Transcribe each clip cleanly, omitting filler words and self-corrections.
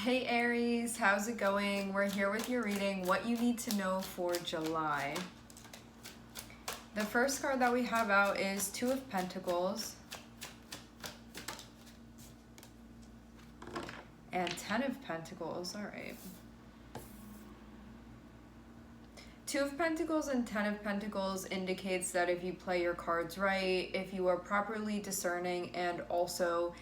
Hey Aries, how's it going? We're here with your reading, what you need to know for July. The first card that we have out is Two of Pentacles and Ten of Pentacles. All right. Two of Pentacles and Ten of Pentacles indicates that if you play your cards right, if you are properly discerning, and also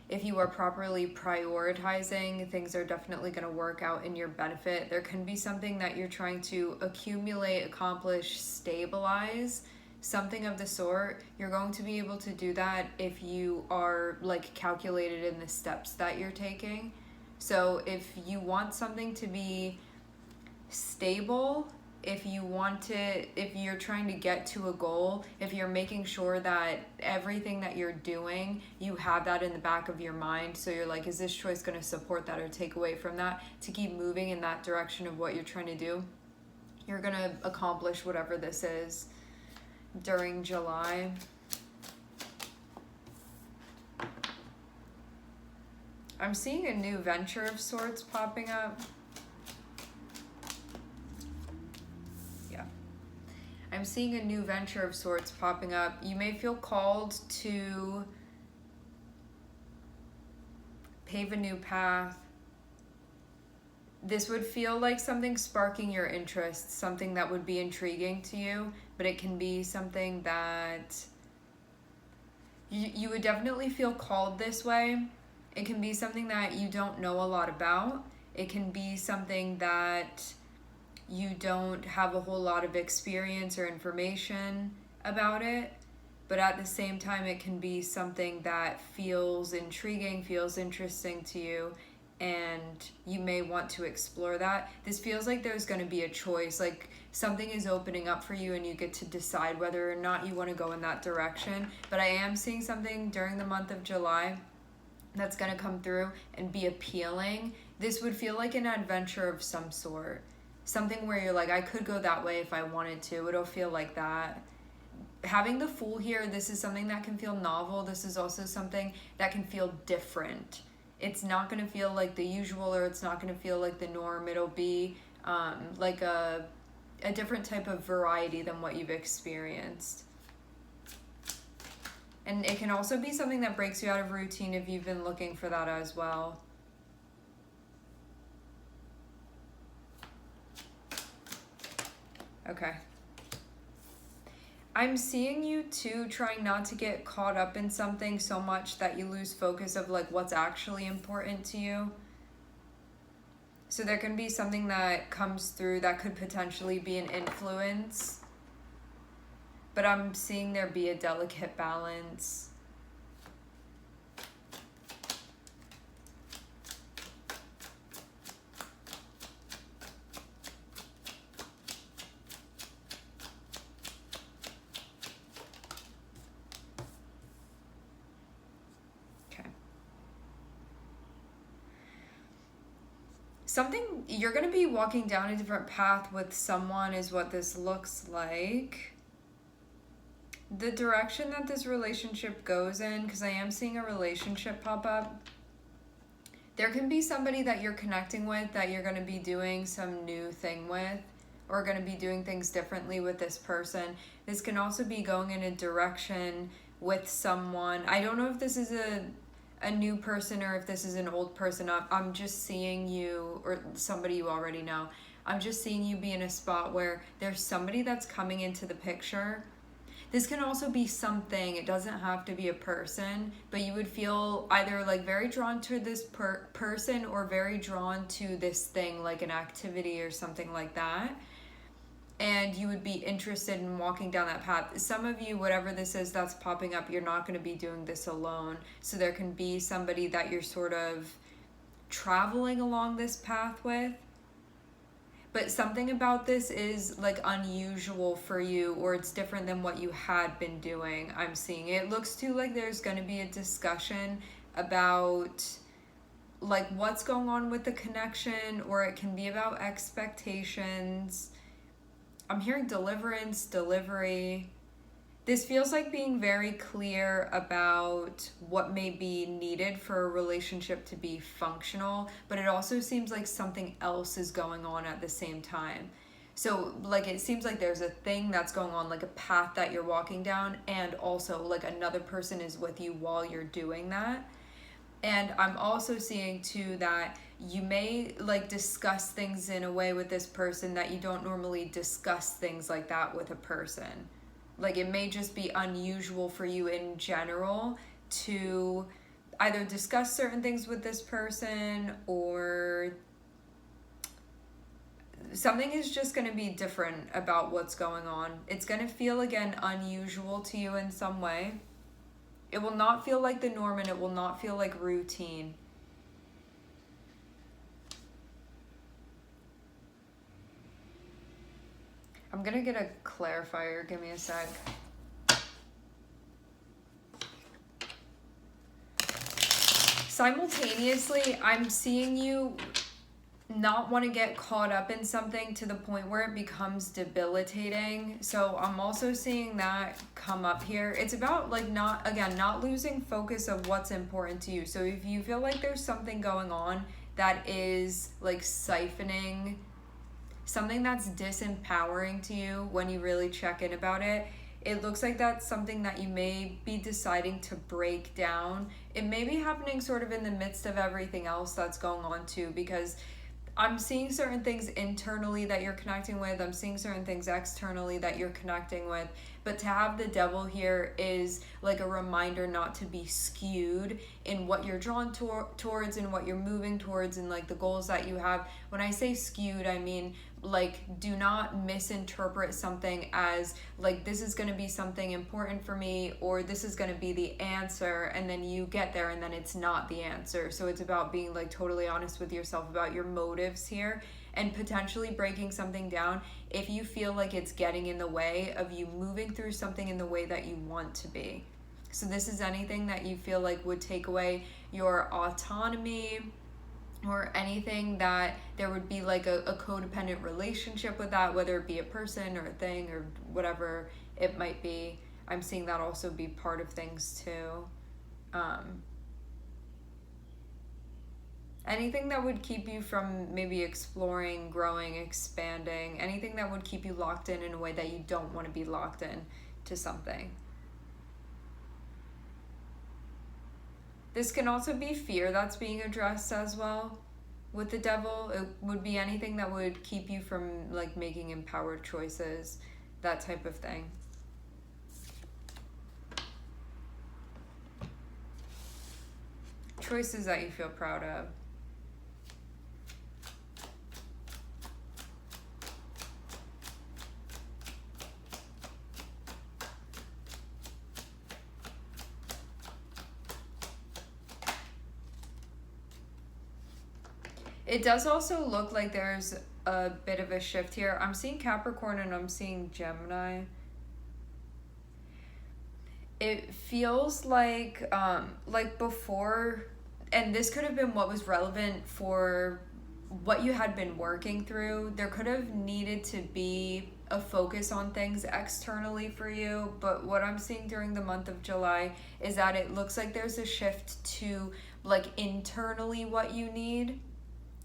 if you are properly prioritizing, things are definitely going to work out in your benefit. There can be something that you're trying to accumulate, accomplish, stabilize, something of the sort. You're going to be able to do that if you are calculated in the steps that you're taking. So if you want something to be stable, if you're trying to get to a goal, if you're making sure that everything that you're doing, you have that in the back of your mind. So you're like, is this choice going to support that or take away from that, to keep moving in that direction of what you're trying to do? You're going to accomplish whatever this is during July. I'm seeing a new venture of sorts popping up. I'm seeing a new venture of sorts popping up. You may feel called to pave a new path. This would feel like something sparking your interest, something that would be intriguing to you, but it can be something that you would definitely feel called this way. It can be something that you don't know a lot about. It can be something that you don't have a whole lot of experience or information about it, but at the same time it can be something that feels intriguing, feels interesting to you, and you may want to explore that. This feels like there's going to be a choice, like something is opening up for you and you get to decide whether or not you want to go in that direction. But I am seeing something during the month of July that's going to come through and be appealing. This would feel like an adventure of some sort. Something where you're like, I could go that way if I wanted to. It'll feel like that. Having the Fool here, this is something that can feel novel. This is also something that can feel different. It's not going to feel like the usual, or it's not going to feel like the norm. It'll be like a different type of variety than what you've experienced. And it can also be something that breaks you out of routine if you've been looking for that as well. Okay. I'm seeing you too trying not to get caught up in something so much that you lose focus of like what's actually important to you. So there can be something that comes through that could potentially be an influence, but I'm seeing there be a delicate balance. Something, you're going to be walking down a different path with someone is what this looks like. The direction that this relationship goes in, because I am seeing a relationship pop up. There can be somebody that you're connecting with that you're going to be doing some new thing with, or going to be doing things differently with this person. This can also be going in a direction with someone. I don't know if this is a new person or if this is an old person. I'm just seeing you, or somebody you already know. I'm just seeing you be in a spot where there's somebody that's coming into the picture. This can also be something, it doesn't have to be a person, but you would feel either like very drawn to this person or very drawn to this thing, like an activity or something like that. And you would be interested in walking down that path. Some of you, whatever this is that's popping up, you're not going to be doing this alone. So there can be somebody that you're sort of traveling along this path with. But something about this is like unusual for you, or it's different than what you had been doing. I'm seeing it looks too like there's going to be a discussion about like what's going on with the connection, or it can be about expectations. I'm hearing deliverance, delivery. This feels like being very clear about what may be needed for a relationship to be functional, but it also seems like something else is going on at the same time. So, like, it seems like there's a thing that's going on, like a path that you're walking down, and also, like, another person is with you while you're doing that. And I'm also seeing too that you may like discuss things in a way with this person that you don't normally discuss things like that with a person. Like it may just be unusual for you in general to either discuss certain things with this person, or something is just going to be different about what's going on. It's going to feel again unusual to you in some way. It will not feel like the norm, and it will not feel like routine. I'm gonna get a clarifier. Give me a sec. Simultaneously, I'm seeing you not want to get caught up in something to the point where it becomes debilitating. So I'm also seeing that come up here. It's about like not losing focus of what's important to you. So if you feel like there's something going on that is like siphoning, something that's disempowering to you when you really check in about it, it looks like that's something that you may be deciding to break down. It may be happening sort of in the midst of everything else that's going on too, because I'm seeing certain things internally that you're connecting with. I'm seeing certain things externally that you're connecting with. But to have the devil here is like a reminder not to be skewed in what you're drawn towards and what you're moving towards and like the goals that you have. When I say skewed, I mean like do not misinterpret something as like this is going to be something important for me, or this is going to be the answer, and then you get there and then it's not the answer. So it's about being like totally honest with yourself about your motives here, and potentially breaking something down if you feel like it's getting in the way of you moving through something in the way that you want to be. So this is anything that you feel like would take away your autonomy, or anything that there would be like a codependent relationship with that, whether it be a person or a thing or whatever it might be. I'm seeing that also be part of things too. Anything that would keep you from maybe exploring, growing, expanding, anything that would keep you locked in a way that you don't want to be locked in to something. This can also be fear that's being addressed as well with the devil. It would be anything that would keep you from like making empowered choices, that type of thing. Choices that you feel proud of. It does also look like there's a bit of a shift here. I'm seeing Capricorn and I'm seeing Gemini. It feels like before, and this could have been what was relevant for what you had been working through. There could have needed to be a focus on things externally for you, but what I'm seeing during the month of July is that it looks like there's a shift to like internally what you need.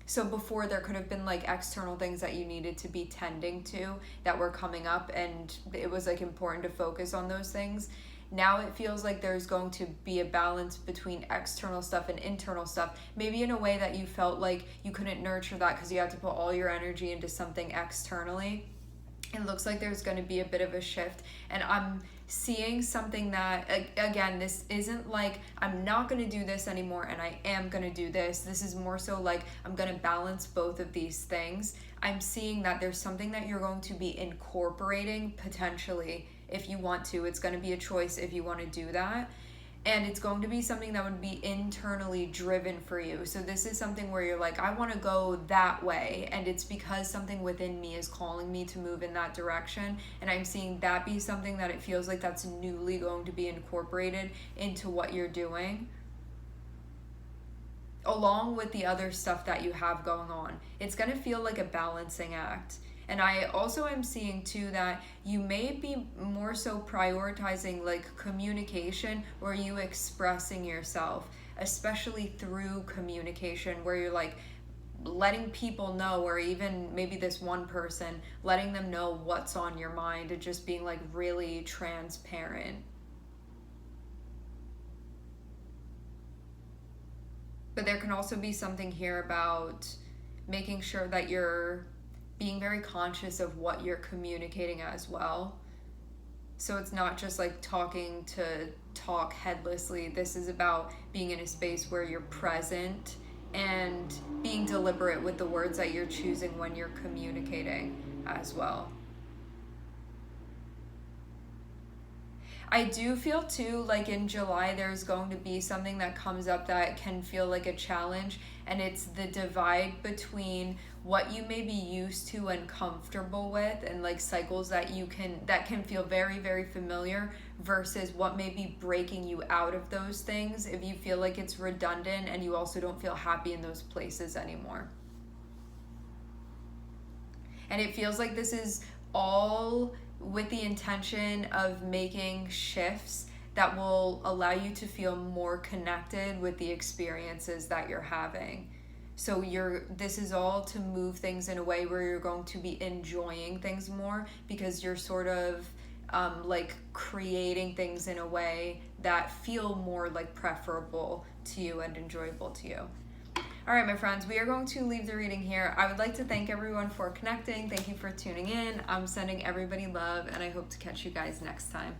So before there could have been like external things that you needed to be tending to that were coming up, and it was like important to focus on those things. Now it feels like there's going to be a balance between external stuff and internal stuff, maybe in a way that you felt like you couldn't nurture that because you had to put all your energy into something externally. It looks like there's going to be a bit of a shift, and I'm seeing something that, again, this isn't like I'm not going to do this anymore and I am going to do this. This is more so like I'm going to balance both of these things. I'm seeing that there's something that you're going to be incorporating potentially if you want to. It's going to be a choice if you want to do that. And it's going to be something that would be internally driven for you. So this is something where you're like, I want to go that way. And it's because something within me is calling me to move in that direction. And I'm seeing that be something that it feels like that's newly going to be incorporated into what you're doing, along with the other stuff that you have going on. It's going to feel like a balancing act. And I also am seeing too that you may be more so prioritizing like communication, or you expressing yourself, especially through communication, where you're like letting people know, or even maybe this one person, letting them know what's on your mind, and just being like really transparent. But there can also be something here about making sure that you're being very conscious of what you're communicating as well. So it's not just like talking to talk headlessly. This is about being in a space where you're present and being deliberate with the words that you're choosing when you're communicating as well. I do feel too like in July there's going to be something that comes up that can feel like a challenge, and it's the divide between what you may be used to and comfortable with, and like cycles that can feel very, very familiar, versus what may be breaking you out of those things if you feel like it's redundant and you also don't feel happy in those places anymore. And it feels like this is all with the intention of making shifts that will allow you to feel more connected with the experiences that you're having. So this is all to move things in a way where you're going to be enjoying things more, because you're sort of like creating things in a way that feel more like preferable to you and enjoyable to you. All right, my friends, we are going to leave the reading here. I would like to thank everyone for connecting. Thank you for tuning in. I'm sending everybody love, and I hope to catch you guys next time.